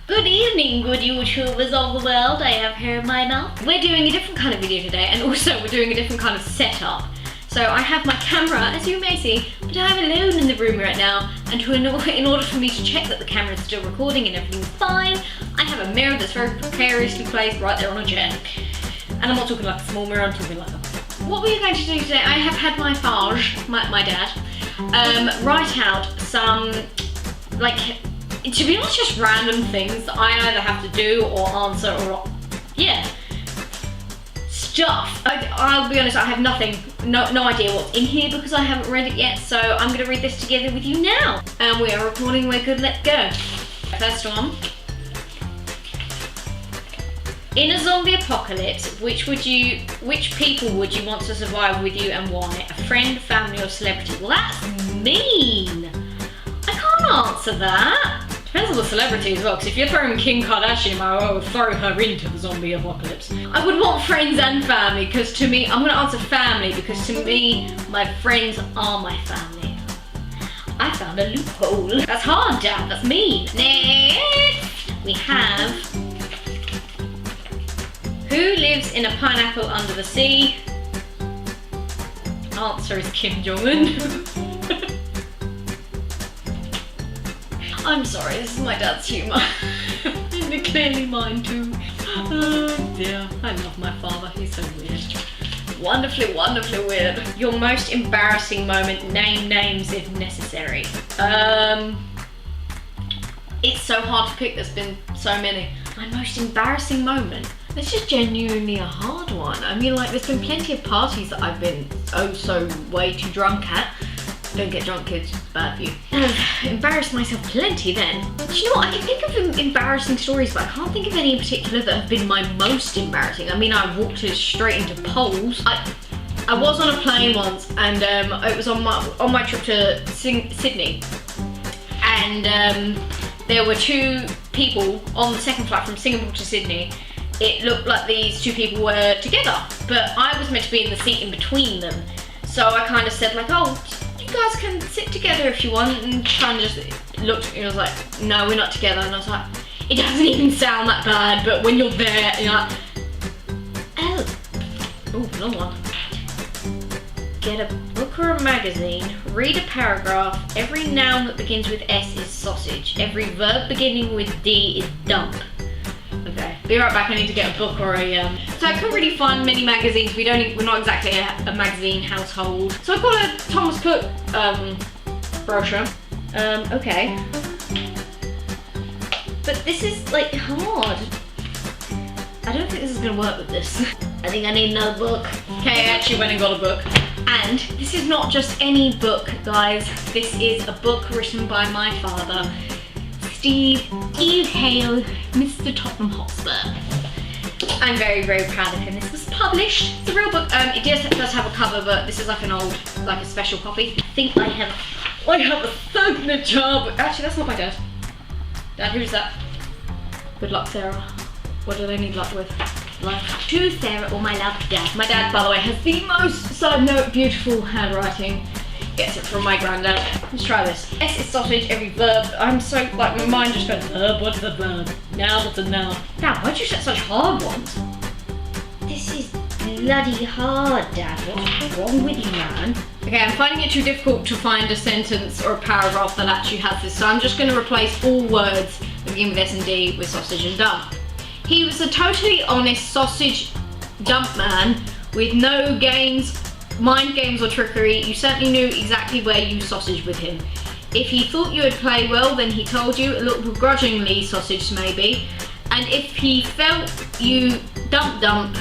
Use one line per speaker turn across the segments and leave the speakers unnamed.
Good evening, good YouTubers of the world. I have hair in my mouth. We're doing a different kind of video today, and also we're doing a different kind of setup. So I have my camera, as you may see, but I'm alone in the room right now, and in order for me to check that the camera is still recording and everything's fine, I have a mirror that's very precariously placed right there on a chair. And I'm not talking like a small mirror, I'm talking like a... What we're going to do today, I have had my my dad, write out some, like, to be honest, just random things that I either have to do or answer or, yeah, stuff. I'll be honest, I have no idea what's in here because I haven't read it yet, so I'm going to read this together with you now. And we are recording, we're good, let's go. First one. In a zombie apocalypse, which people would you want to survive with you and why? A friend, family or celebrity? Well, that's mean. I can't answer that. Depends on the celebrity as well, because if you're throwing Kim Kardashian, I would throw her into the zombie apocalypse. I would want friends and family, because to me, I'm going to answer family, because to me, my friends are my family. I found a loophole. That's hard, Dad, that's mean. Next, we have... Who lives in a pineapple under the sea? Answer is Kim Jong-un. I'm sorry, this is my dad's humour. And clearly mine too. Oh dear, I love my father, he's so weird. Wonderfully, wonderfully weird. Your most embarrassing moment, name names if necessary. It's so hard to pick, there's been so many. My most embarrassing moment? This is genuinely a hard one. I mean, like, there's been plenty of parties that I've been so way too drunk at. Don't get drunk, kids, it's bad for you. I've embarrassed myself plenty then. Do you know what, I can think of embarrassing stories, but I can't think of any in particular that have been my most embarrassing. I mean, I walked straight into poles. I was on a plane once, and it was on my trip to Sydney. And there were two people on the second flight from Singapore to Sydney. It looked like these two people were together, but I was meant to be in the seat in between them. So I kind of said like, oh, you guys can sit together if you want, and kind of just looked at me and was like, no, we're not together. And I was like, it doesn't even sound that bad, but when you're there, you're like, oh, long one. Get a book or a magazine, read a paragraph. Every noun that begins with S is sausage. Every verb beginning with D is dump. Okay, be right back, I need to get a book or a, So I couldn't really find many magazines, we're not exactly a magazine household. So I got a Thomas Cook brochure. Okay. But this is like hard. I don't think this is gonna work with this. I think I need another book. Okay, I actually went and got a book. And this is not just any book, guys. This is a book written by my father, Steve Hale, Mr. Tottenham Hotspur. I'm very, very proud of him. This was published. It's a real book. It does have a cover, but this is like an old, like a special copy. I think I have a signature, but actually that's not my dad. Dad, who's that? Good luck, Sarah. What do they need luck with? Life. To Sarah or my love, Dad. My dad, by the way, has the most, side note, beautiful handwriting. Gets it from my granddad. Let's try this. S is sausage, every verb. I'm so, like, my mind just goes, what's the verb? Now, what's a noun? Dad, why'd you set such hard ones? This is bloody hard, Dad. What's wrong with you, man? Okay, I'm finding it too difficult to find a sentence or a paragraph that actually has this, so I'm just going to replace all words that begin with S and D with sausage and dump. He was a totally honest sausage dump man with no games, mind games or trickery. You certainly knew exactly where you sausaged with him. If he thought you would play well, then he told you, a little begrudgingly sausage maybe. And if he felt you dump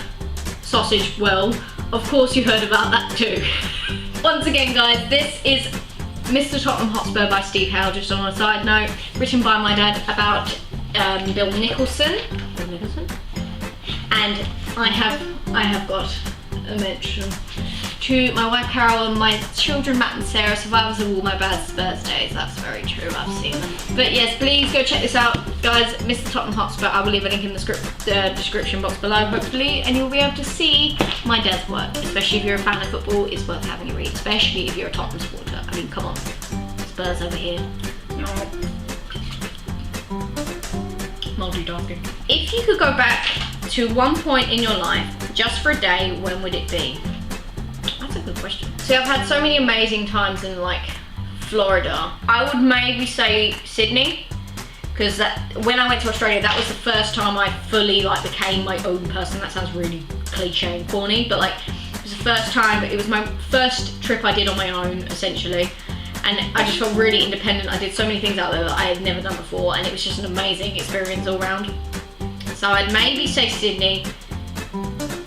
sausage well, of course you heard about that too. Once again, guys, this is Mr. Tottenham Hotspur by Steve Hale, just on a side note, written by my dad about Bill Nicholson. And I have got a mention to my wife Carol and my children Matt and Sarah, survivors of all my bad Spurs days. That's very true, I've seen them. But yes, please go check this out, guys. Mr. Tottenham Hotspur, I will leave a link in the description box below, hopefully, and you'll be able to see my dad's work. Especially if you're a fan of football, it's worth having a read, especially if you're a Tottenham supporter. I mean, come on, Spurs over here. multitasking. If you could go back to one point in your life, just for a day, when would it be? That's a good question. See, I've had so many amazing times in like Florida. I would maybe say Sydney, because when I went to Australia, that was the first time I fully like became my own person. That sounds really cliche and corny, but like it was the first time, it was my first trip I did on my own, essentially. And I just felt really independent. I did so many things out there that I had never done before, and it was just an amazing experience all around. So I'd maybe say Sydney.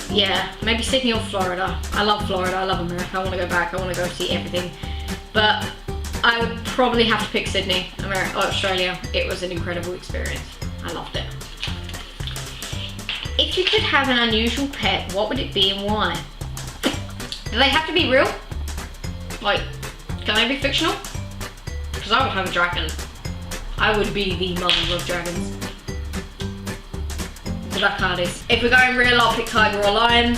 Yeah, maybe Sydney or Florida. I love Florida, I love America, I want to go back, I want to go see everything. But I would probably have to pick Sydney, Australia. It was an incredible experience. I loved it. If you could have an unusual pet, what would it be and why? Do they have to be real? Like, can they be fictional? Because I would have a dragon. I would be the mother of dragons. The Dracarys. If we're going real, I'll pick tiger or lion.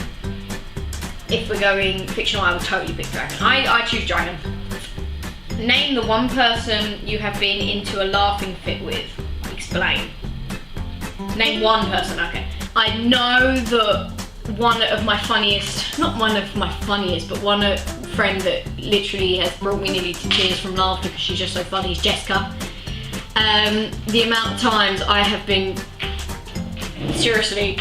If we're going fictional, I would totally pick dragon. I choose dragon. Name the one person you have been into a laughing fit with. Explain. Name one person, okay. I know that one of my funniest, not one of my funniest, but one friend that literally has brought me nearly to tears from laughter because she's just so funny is Jessica. The amount of times I have been seriously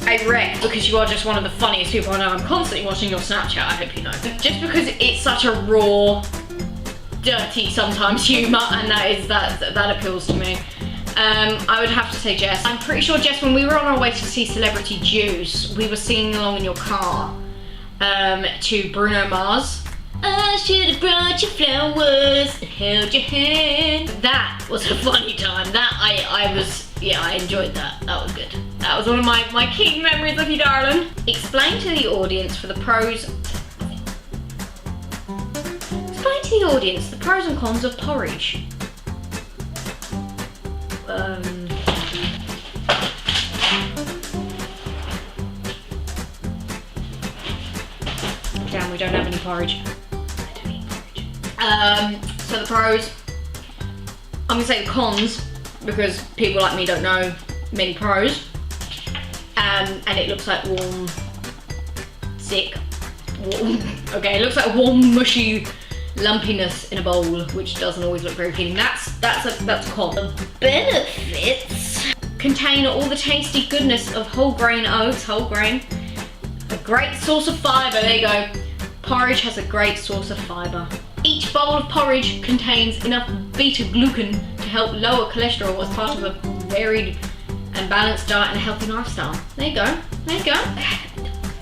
a wreck because you are just one of the funniest people I know. I'm constantly watching your Snapchat, I hope you know. Just because it's such a raw, dirty sometimes humour, and that appeals to me. I would have to say Jess. I'm pretty sure, Jess, when we were on our way to see Celebrity Juice, we were singing along in your car to Bruno Mars. I should have brought you flowers and held your hand. That was a funny time. That I enjoyed that. That was good. That was one of my key memories of you, darling. Explain to the audience for the pros. Explain to the audience the pros and cons of porridge. Damn, we don't have any porridge. I don't eat porridge. So the pros, I'm gonna say the cons, because people like me don't know many pros. And it looks like warm, okay, it looks like warm, mushy lumpiness in a bowl, which doesn't always look very appealing. That's a con. The benefits contain all the tasty goodness of whole grain oats, whole grain. A great source of fibre, there you go. Porridge has a great source of fibre. Each bowl of porridge contains enough beta-glucan to help lower cholesterol as part of a varied and balanced diet and a healthy lifestyle. There you go, there you go.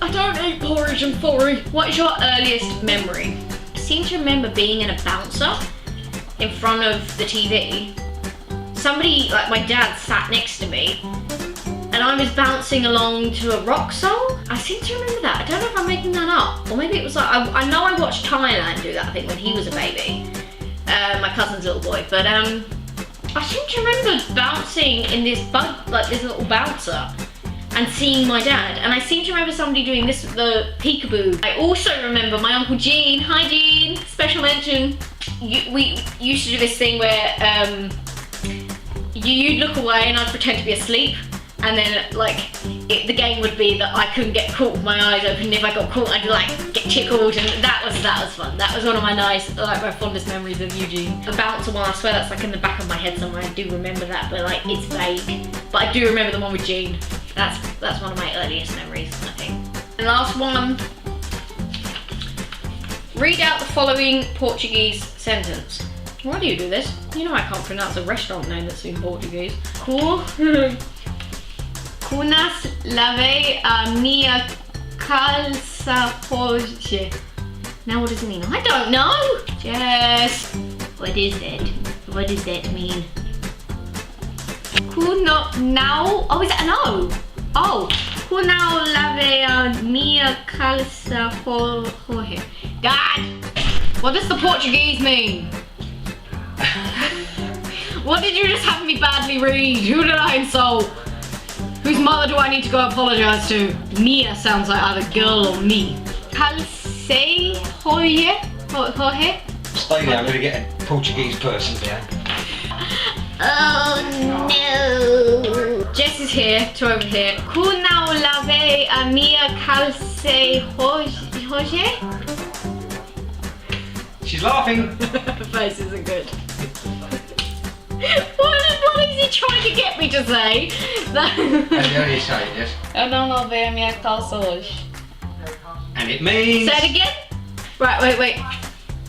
I don't eat porridge, I'm sorry. What is your earliest memory? I seem to remember being in a bouncer in front of the TV. Somebody, like my dad, sat next to me and I was bouncing along to a rock song. I seem to remember that. I don't know if I'm making that up. Or maybe it was like, I know I watched Thailand do that, I think, when he was a baby. My cousin's little boy. But I seem to remember bouncing in this this little bouncer and seeing my dad. And I seem to remember somebody doing this, the peekaboo. I also remember my Uncle Gene. Hi Gene, special mention. We used to do this thing where you'd look away and I'd pretend to be asleep. And then, like, the game would be that I couldn't get caught with my eyes open. If I got caught, I'd, like, get tickled, and that was fun. That was one of my my fondest memories of Eugene. The bouncer one, I swear that's, like, in the back of my head somewhere. I do remember that, but, like, it's vague. But I do remember the one with Gene. That's one of my earliest memories, I think. And last one. Read out the following Portuguese sentence. Why do you do this? You know I can't pronounce a restaurant name that's in Portuguese. Cool. Kunas lavei a minha calça hoje. Now what does it mean? I don't know! Jess, what is that? What does that mean? Kuno now? Oh, is that an O? Oh, kunao lavei a minha calça hoje. Dad, what does the Portuguese mean? What did you just have me badly read? Who did I insult? Whose mother do I need to go apologise to? Mia sounds like either girl or me. Calcei hoje?
Stay there, I'm going to get a Portuguese person down.
Oh no! this is here to over here. Kunao lave a mia calce hoje?
She's laughing.
Her face isn't good. What is he trying to get me to say?
How do you say this?
Eu não lavei a minha calça hoje.
And it means...
Say it again? Right, wait.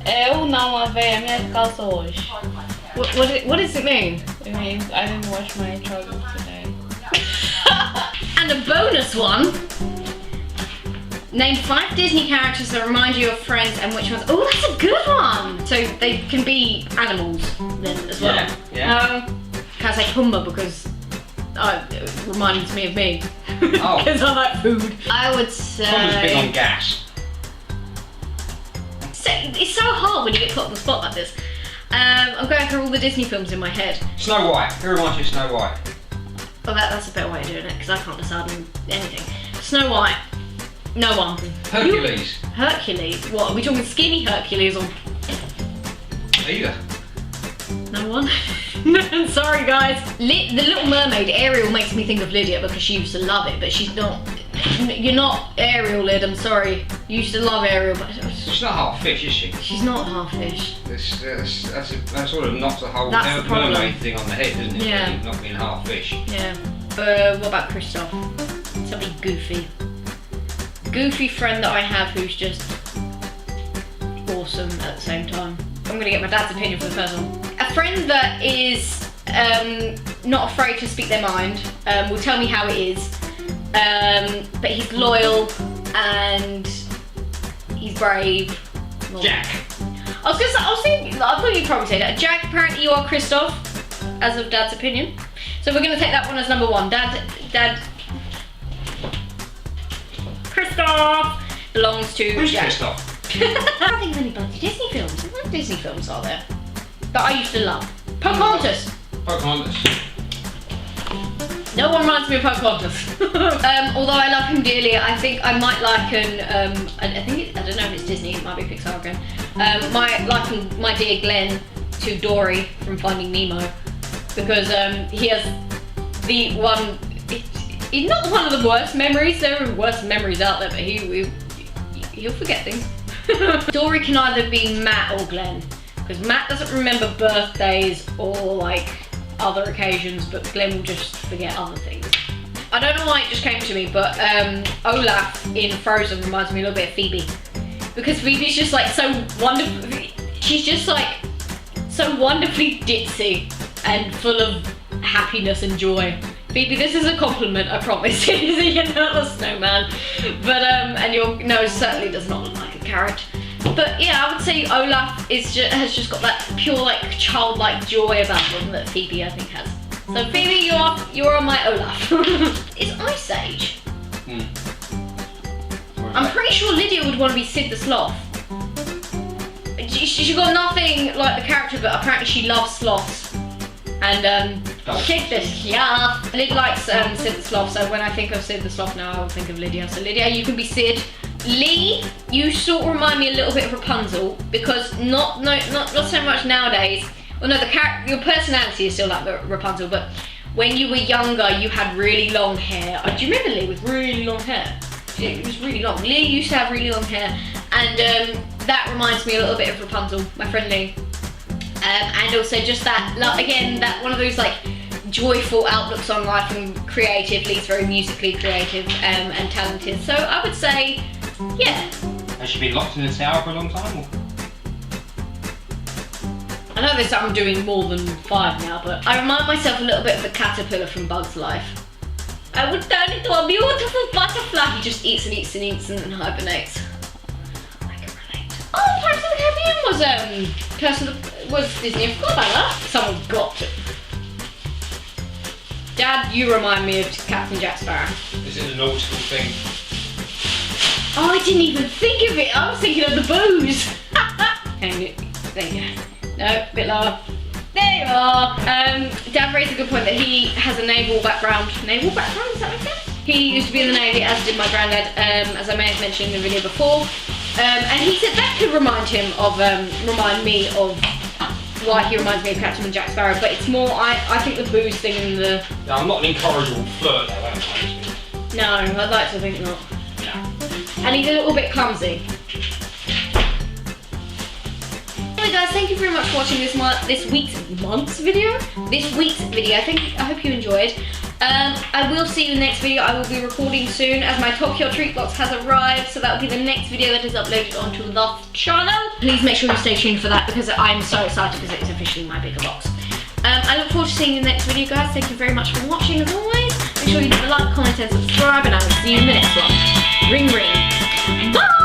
Eu não lavei a minha calça hoje. What does it mean?
It means I didn't wash my trousers today.
And a bonus one. Name 5 Disney characters that remind you of friends and which ones. Oh, that's a good one. So they can be animals then as well.
Yeah.
Can I say Pumbaa because it reminds me of me.
Oh.
Because I like food. I would say...
Pumbaa's big on gas.
So, it's so hard when you get put on the spot like this. I'm going through all the Disney films in my head.
Snow White. Who reminds you of Snow White?
Well, that's a better way of doing it because I can't decide on anything. Snow White. No one.
Hercules.
Hercules? What, are we talking skinny Hercules or...
Either.
No one? Sorry guys. The Little Mermaid, Ariel makes me think of Lydia because she used to love it, but she's not... You're not Ariel, Lyd, I'm sorry. You used to love Ariel, but...
She's not half fish, is she?
She's not half fish.
That sort of knocks the whole
That's the problem.
mermaid thing on the head, doesn't it?
Yeah.
Really, not being half fish.
Yeah. What about Kristoff? Somebody goofy. Goofy friend that I have who's just awesome at the same time. I'm gonna get my dad's opinion for the first one. A friend that is not afraid to speak their mind, will tell me how it is, but he's loyal and he's brave.
Jack.
I thought you'd probably say that. Jack, apparently you are Kristoff, as of Dad's opinion. So we're gonna take that one as number 1. Dad. Kristoff belongs to
Who's
Jack.
Kristoff?
I don't think of any bloody Disney films. What Disney films are there that I used to love? Pocahontas.
Pocahontas.
No one reminds me of Pocahontas. Although I love him dearly, I think I might liken, I don't know if it's Disney, it might be Pixar again, liken my dear Glenn to Dory from Finding Nemo, because he has he's not one of the worst memories. There are worse memories out there, but he'll forget things. Dory can either be Matt or Glenn, because Matt doesn't remember birthdays or like other occasions, but Glenn will just forget other things. I don't know why it just came to me, but Olaf in Frozen reminds me a little bit of Phoebe, because Phoebe's just like so wonderful. She's just like so wonderfully ditzy and full of happiness and joy. Phoebe, this is a compliment, I promise. You're not a snowman, but and your nose certainly does not look like a carrot. But yeah, I would say Olaf has just got that pure, like, childlike joy about him that Phoebe, I think, has. So Phoebe, you're on my Olaf. It's Ice Age. I'm pretty sure Lydia would want to be Sid the Sloth. She's got nothing like the character, but apparently she loves sloths. And Sid the Sloth. Lyd likes Sid the Sloth, so when I think of Sid the Sloth now, I will think of Lydia. So Lydia, you can be Sid. Lee, you sort of remind me a little bit of Rapunzel, because not so much nowadays. Well, no, your personality is still like Rapunzel, but when you were younger, you had really long hair. Do you remember Lee with really long hair? It was really long. Lee used to have really long hair, and that reminds me a little bit of Rapunzel, my friend Lee. And also just that, like, again, that one of those like joyful outlooks on life and creative. Lee's very musically creative and talented. So I would say, yeah.
Has she been locked in a tower for a long time? Or?
I know this I'm doing more than 5 now, but I remind myself a little bit of the caterpillar from Bug's Life. I would turn into a beautiful butterfly. He just eats and eats and eats and hibernates. I can relate. Oh, Pirates of the Caribbean was Disney. I forgot about that. Someone got to. Dad, you remind me of Captain Jack Sparrow.
Is it a nautical thing?
Oh, I didn't even think of it. I was thinking of the booze. Okay, there you go. No, a bit lower. There you are. Dad raised a good point that he has a naval background. Naval background, does that make sense? He used to be in the Navy, as did my granddad, as I may have mentioned in the video before. And he said that could remind me of why he reminds me of Captain and Jack Sparrow, but it's more, I think the booze thing and the...
Yeah, I'm not an incorrigible flirt though, that reminds me.
No, I'd like to think not.
No.
And he's a little bit clumsy. Anyway guys, thank you very much for watching this week's video. I hope you enjoyed. I will see you in the next video. I will be recording soon as my Tokyo treat box has arrived, so that will be the next video that is uploaded onto the channel. Please make sure you stay tuned for that because I'm so excited because it is officially my bigger box. I look forward to seeing you in the next video guys. Thank you very much for watching as always. Make sure you leave a like, comment and subscribe, and I will see you in the next one. Ring ring. Bye!